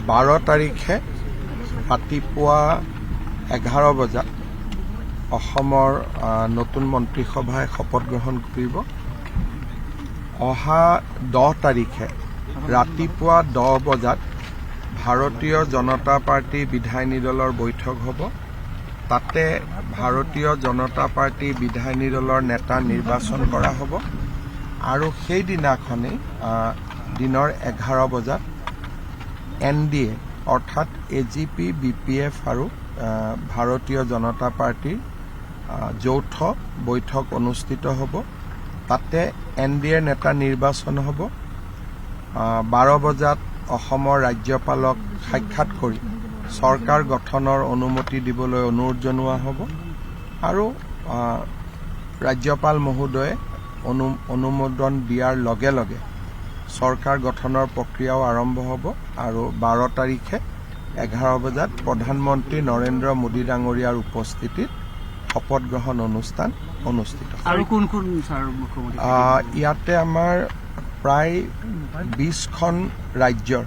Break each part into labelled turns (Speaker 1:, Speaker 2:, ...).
Speaker 1: 12 তাৰিখে ৰাতিপুৱা 11 বজাত অসমৰ নতুন মন্ত্ৰীসভাই শপত গ্ৰহণ কৰিব। অহা 10 তাৰিখে ৰাতিপুৱা 10 বজাত ভাৰতীয় জনতা পাৰ্টি বিধায়িনী দলৰ বৈঠক হ'ব। তাতে ভাৰতীয় জনতা পাৰ্টি বিধায়িনী দলৰ নেতা নিৰ্বাচন কৰা হ'ব আৰু সেইদিনাখনেই দিনৰ 11 বজাত NDA অৰ্থাৎ AGP, BPF আৰু ভাৰতীয় জনতা পাৰ্টিৰ যৌথ বৈঠক অনুষ্ঠিত হ'ব। তাতে NDA নেতা নিৰ্বাচন হ'ব। 12 বজাত অসমৰ ৰাজ্যপালক সাক্ষাৎ কৰি চৰকাৰ গঠনৰ অনুমতি দিবলৈ অনুৰোধ জনোৱা হ'ব আৰু ৰাজ্যপাল মহোদয়ে অনুমোদন দিয়াৰ লগে লগে চৰকাৰ গঠনৰ প্ৰক্ৰিয়াও আৰম্ভ হ'ব আৰু 12 তাৰিখে 11 বজাত প্ৰধানমন্ত্ৰী নৰেন্দ্ৰ মোদী ডাঙৰীয়াৰ উপস্থিতিত শপত গ্ৰহণ অনুষ্ঠান অনুষ্ঠিত হ'ব।
Speaker 2: আৰু কোন কোন ছাৰ মুখ্যমন্ত্ৰী?
Speaker 1: ইয়াতে আমাৰ প্ৰায় 20খন ৰাজ্যৰ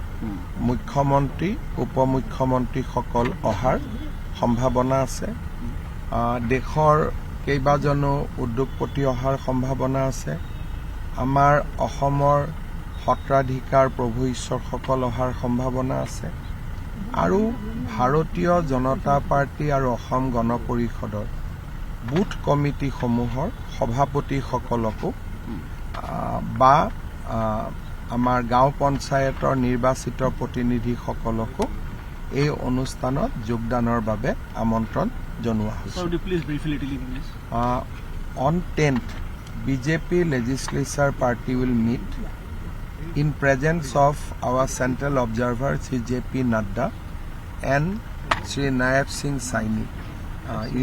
Speaker 1: মুখ্যমন্ত্ৰী উপমুখ্যমন্ত্ৰীসকল অহাৰ সম্ভাৱনা আছে। দেশৰ কেইবাজনো উদ্যোগপতি অহাৰ সম্ভাৱনা আছে। আমাৰ অসমৰ সত্ৰাধিকাৰ প্ৰভু ঈশ্বৰসকল অহাৰ সম্ভাৱনা আছে আৰু ভাৰতীয় জনতা পাৰ্টি আৰু অসম গণ পৰিষদৰ বুথ কমিটিসমূহৰ সভাপতিসকলকো বা আমাৰ গাঁও পঞ্চায়তৰ নিৰ্বাচিত প্ৰতিনিধিসকলকো এই অনুষ্ঠানত যোগদানৰ বাবে আমন্ত্ৰণ জনোৱা হৈছে। On 10th, BJP legislature party will meet in presence of our central observer Sri JP Nadda and Sri Naib Singh Saini,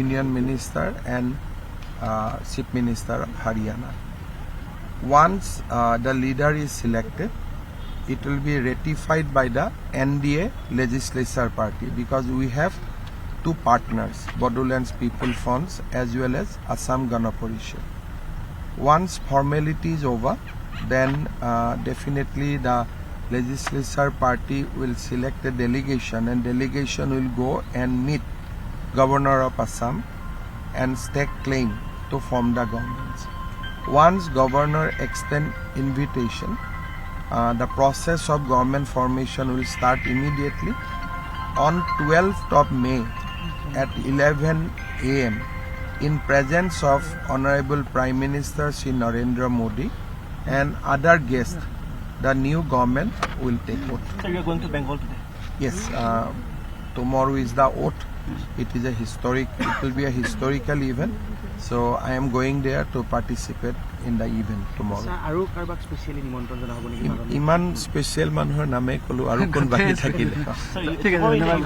Speaker 1: Union Minister and Chief Minister of Haryana. Once the leader is selected, it will be ratified by the NDA legislature party because we have two partners, Bodoland's People Funds as well as Assam Gana Parishad. Once formality is over, then definitely the legislature party will select a delegation and delegation will go and meet Governor of Assam and stake claim to form the government. Once governor extend invitation, the process of government formation will start immediately. On 12th of May at 11 a.m. in presence of Honorable Prime Minister Sri Narendra Modi and other guests, the new government will take oath.
Speaker 2: So you are going to Bengal today?
Speaker 1: Yes, tomorrow is the oath. It will be a historical event. So I am going there to participate in the event tomorrow.
Speaker 2: আৰু কাৰোবাক specially নিমন্ত্ৰণ জনা হ'ব নেকি?
Speaker 1: ইমান special মানুহৰ নামে ক'লো আৰু কোন বাকী থাকিলে।
Speaker 2: ঠিক আছে, ধন্যবাদ।